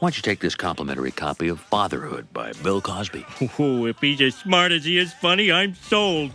Why don't you take this complimentary copy of Fatherhood by Bill Cosby? Oh, if he's as smart as he is funny, I'm sold.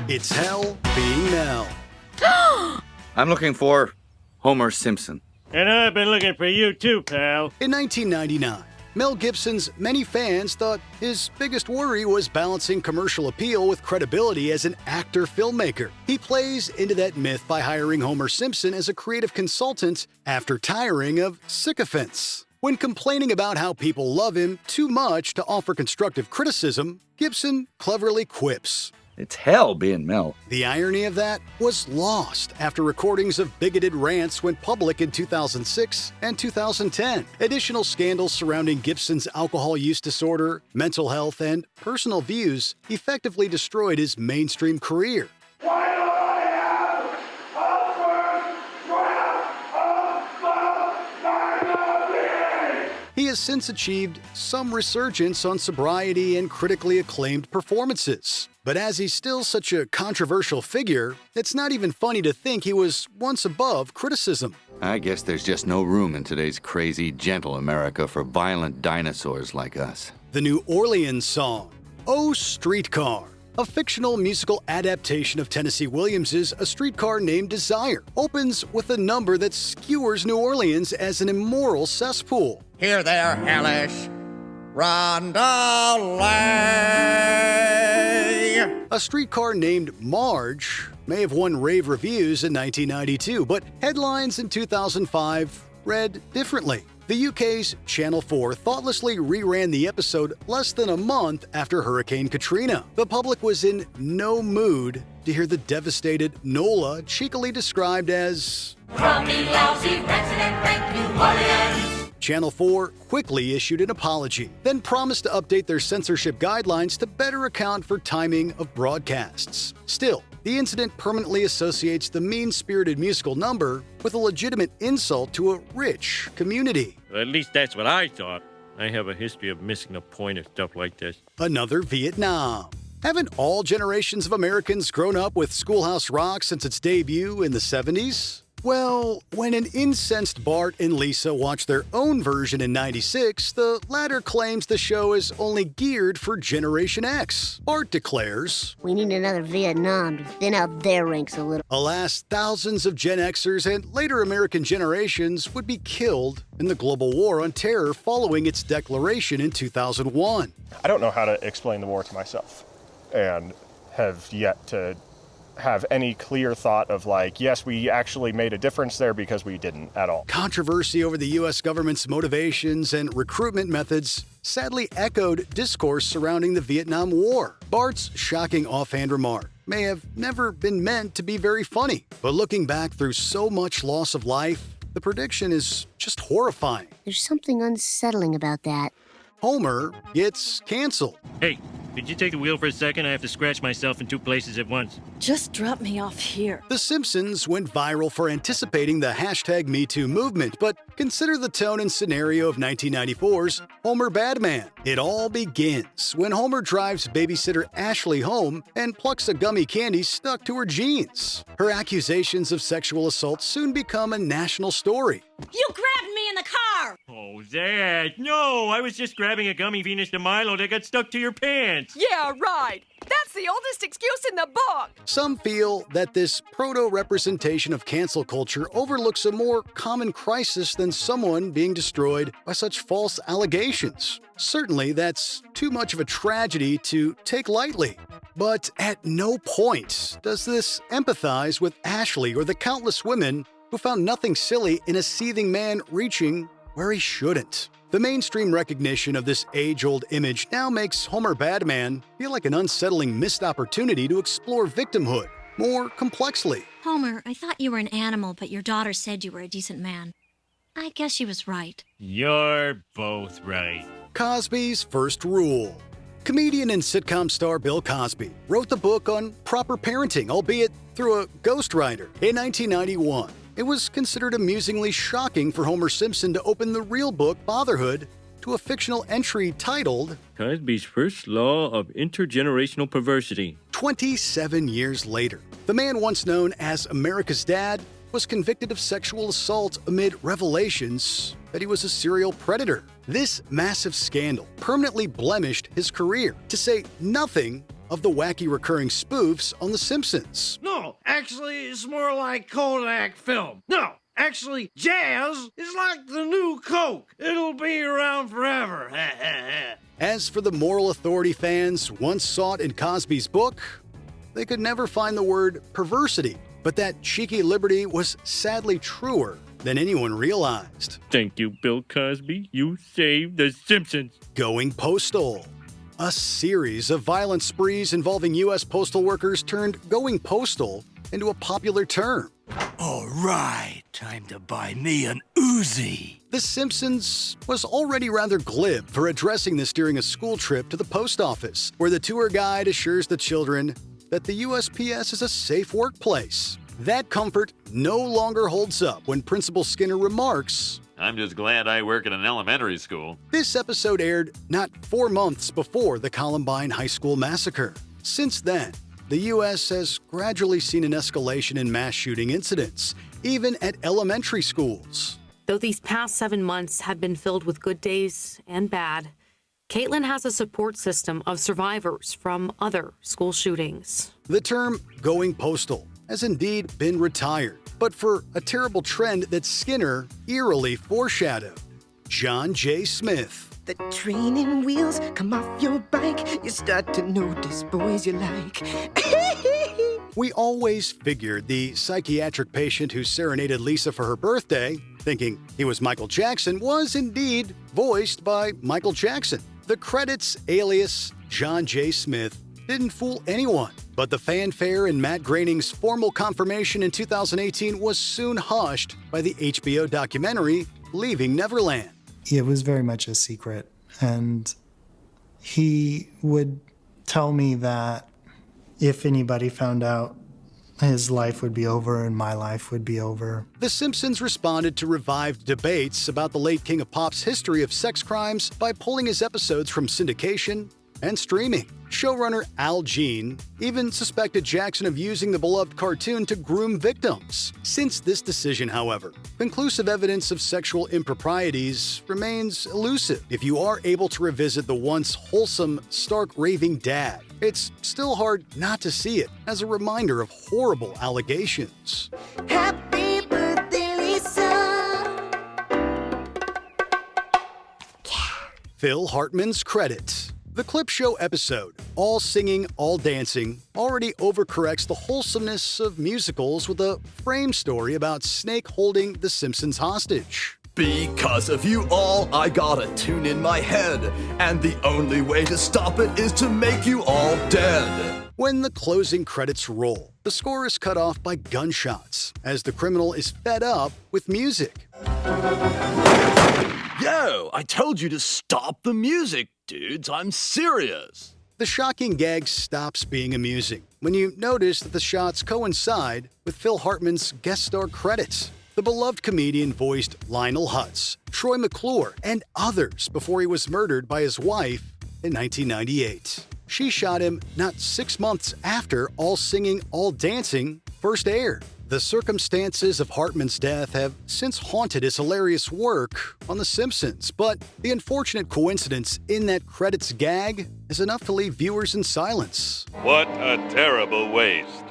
It's hell being Mel. I'm looking for Homer Simpson. And I've been looking for you too, pal. In 1999, Mel Gibson's many fans thought his biggest worry was balancing commercial appeal with credibility as an actor-filmmaker. He plays into that myth by hiring Homer Simpson as a creative consultant after tiring of sycophants. When complaining about how people love him too much to offer constructive criticism, Gibson cleverly quips, It's hell being Mel. the irony of that was lost after recordings of bigoted rants went public in 2006 and 2010. Additional scandals surrounding Gibson's alcohol use disorder, mental health, and personal views effectively destroyed his mainstream career. Why don't I have a magazine? He has since achieved some resurgence on sobriety and critically acclaimed performances. But as he's still such a controversial figure, it's not even funny to think he was once above criticism. I guess there's just no room in today's crazy, gentle America for violent dinosaurs like us. The New Orleans song, Oh Streetcar, a fictional musical adaptation of Tennessee Williams's A Streetcar Named Desire, opens with a number that skewers New Orleans as an immoral cesspool. Here there, hellish Rondelay. A Streetcar Named Marge may have won rave reviews in 1992, but headlines in 2005 read differently. The UK's Channel 4 thoughtlessly reran the episode less than a month after Hurricane Katrina. The public was in no mood to hear the devastated Nola cheekily described as Crummy, lousy, resident wreck New Orleans. Channel 4 quickly issued an apology, then promised to update their censorship guidelines to better account for timing of broadcasts. Still, the incident permanently associates the mean-spirited musical number with a legitimate insult to a rich community. Well, at least that's what I thought. I have a history of missing the point of stuff like this. Another Vietnam. Haven't all generations of Americans grown up with Schoolhouse Rock since its debut in the 70s? Well, when an incensed Bart and Lisa watched their own version in '96, the latter claims the show is only geared for Generation X. Bart declares, We need another Vietnam to thin out their ranks a little. alas, thousands of Gen Xers and later American generations would be killed in the global war on terror following its declaration in 2001. I don't know how to explain the war to myself and have yet to have any clear thought of like, yes, we actually made a difference there because we didn't at all. Controversy over the U.S. government's motivations and recruitment methods sadly echoed discourse surrounding the Vietnam War. Bart's shocking offhand remark may have never been meant to be very funny, but looking back through so much loss of life, the prediction is just horrifying. There's something unsettling about that. Homer gets canceled. Hey, could you take the wheel for a second? I have to scratch myself in two places at once. Just drop me off here. The Simpsons went viral for anticipating the hashtag MeToo movement, but consider the tone and scenario of 1994's Homer Badman. It all begins when Homer drives babysitter Ashley home and plucks a gummy candy stuck to her jeans. Her accusations of sexual assault soon become a national story. You grabbed me in the car! Oh, that. No, I was just grabbing a gummy Venus de Milo that got stuck to your pants. Yeah, right. That's the oldest excuse in the book. Some feel that this proto-representation of cancel culture overlooks a more common crisis than someone being destroyed by such false allegations. Certainly, that's too much of a tragedy to take lightly. But at no point does this empathize with Ashley or the countless women who found nothing silly in a seething man reaching where he shouldn't. The mainstream recognition of this age-old image now makes Homer Badman feel like an unsettling missed opportunity to explore victimhood more complexly. Homer, I thought you were an animal, but your daughter said you were a decent man. I guess she was right. You're both right. Cosby's first rule. Comedian and sitcom star Bill Cosby wrote the book on proper parenting, albeit through a ghostwriter, in 1991. It was considered amusingly shocking for Homer Simpson to open the real book, Fatherhood, to a fictional entry titled Cosby's first law of intergenerational perversity. 27 years later, the man once known as America's Dad was convicted of sexual assault amid revelations that he was a serial predator. This massive scandal permanently blemished his career, to say nothing of the wacky recurring spoofs on The Simpsons. No, actually, it's more like Kodak film. No, actually, jazz is like the new Coke. It'll be around forever. As for the moral authority fans once sought in Cosby's book, they could never find the word perversity, but that cheeky liberty was sadly truer than anyone realized. Thank you, Bill Cosby. You saved The Simpsons. Going postal. A series of violent sprees involving U.S. postal workers turned going postal into a popular term. All right, time to buy me an Uzi. The Simpsons was already rather glib for addressing this during a school trip to the post office, where the tour guide assures the children that the USPS is a safe workplace. That comfort no longer holds up when Principal Skinner remarks, I'm just glad I work at an elementary school. This episode aired not 4 months before the Columbine High School massacre. Since then, the U.S. has gradually seen an escalation in mass shooting incidents, even at elementary schools. Though these past 7 months have been filled with good days and bad, Caitlin has a support system of survivors from other school shootings. The term going postal has indeed been retired, but for a terrible trend that Skinner eerily foreshadowed. John J. Smith. The training wheels come off your bike. You start to notice boys you like. We always figured the psychiatric patient who serenaded Lisa for her birthday, thinking he was Michael Jackson, was indeed voiced by Michael Jackson. The credits alias John J. Smith didn't fool anyone, but the fanfare in Matt Groening's formal confirmation in 2018 was soon hushed by the HBO documentary Leaving Neverland. It was very much a secret, and he would tell me that if anybody found out, his life would be over and my life would be over. The Simpsons responded to revived debates about the late King of Pop's history of sex crimes by pulling his episodes from syndication and streaming. Showrunner Al Jean even suspected Jackson of using the beloved cartoon to groom victims. Since this decision, however, conclusive evidence of sexual improprieties remains elusive. If you are able to revisit the once wholesome, stark raving dad, it's still hard not to see it as a reminder of horrible allegations. Happy birthday, Lisa. Phil Hartman's credits. The clip show episode, All Singing, All Dancing, already overcorrects the wholesomeness of musicals with a frame story about Snake holding the Simpsons hostage. Because of you all, I got a tune in my head, and the only way to stop it is to make you all dead. When the closing credits roll, the score is cut off by gunshots, as the criminal is fed up with music. Yo, I told you to stop the music, dudes. I'm serious. The shocking gag stops being amusing when you notice that the shots coincide with Phil Hartman's guest star credits. The beloved comedian voiced Lionel Hutz, Troy McClure, and others before he was murdered by his wife in 1998. She shot him not 6 months after All Singing, All Dancing first aired. The circumstances of Hartman's death have since haunted his hilarious work on The Simpsons, but the unfortunate coincidence in that credits gag is enough to leave viewers in silence. What a terrible waste.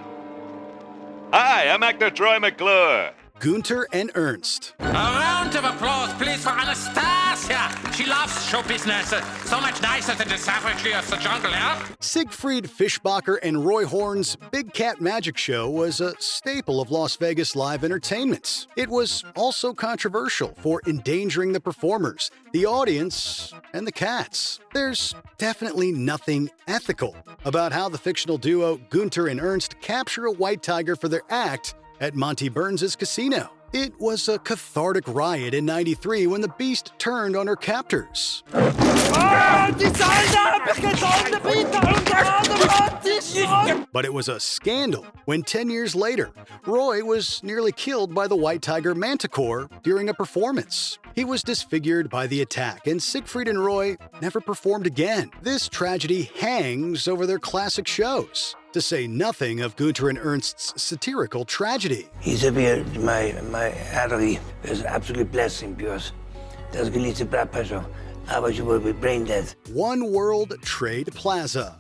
Hi, I'm actor Troy McClure. Gunter and Ernst. A round of applause, please, for Anastasia. She loves show business. So much nicer than the savagery of the jungle, yeah? Siegfried Fischbacher and Roy Horn's Big Cat Magic Show was a staple of Las Vegas live entertainment. It was also controversial for endangering the performers, the audience, and the cats. There's definitely nothing ethical about how the fictional duo Gunter and Ernst capture a white tiger for their act at Monty Burns' casino. It was a cathartic riot in '93 when the beast turned on her captors. But it was a scandal when 10 years later, Roy was nearly killed by the white tiger Manticore during a performance. He was disfigured by the attack, and Siegfried and Roy never performed again. This tragedy hangs over their classic shows. to say nothing of Gunter and Ernst's satirical tragedy. He's here, my artery is absolutely blessing because there's going to blood pressure. Otherwise you will be brain dead. One World Trade Plaza.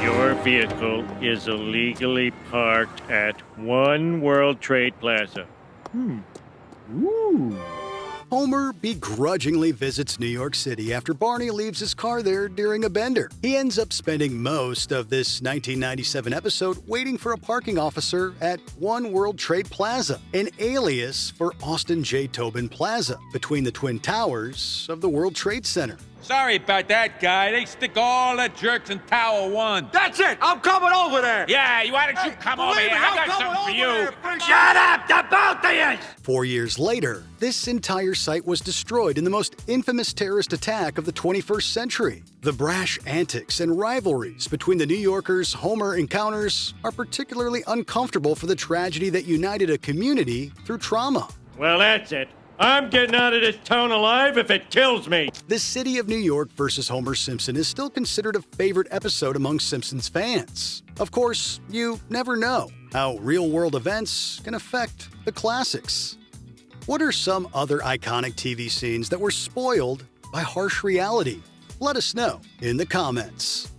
Your vehicle is illegally parked at One World Trade Plaza. Ooh. Homer begrudgingly visits New York City after Barney leaves his car there during a bender. He ends up spending most of this 1997 episode waiting for a parking officer at One World Trade Plaza, an alias for Austin J. Tobin Plaza, between the Twin Towers of the World Trade Center. Sorry about that, guy. They stick all the jerks in Tower 1. That's it! I'm coming over there! Yeah, why don't you come over here? I got something for you. Shut up, the both of you! 4 years later, this entire site was destroyed in the most infamous terrorist attack of the 21st century. The brash antics and rivalries between the New Yorkers Homer encounters are particularly uncomfortable for the tragedy that united a community through trauma. Well, that's it. I'm getting out of this town alive if it kills me. The City of New York versus Homer Simpson is still considered a favorite episode among Simpsons fans. Of course, you never know how real-world events can affect the classics. What are some other iconic TV scenes that were spoiled by harsh reality? Let us know in the comments.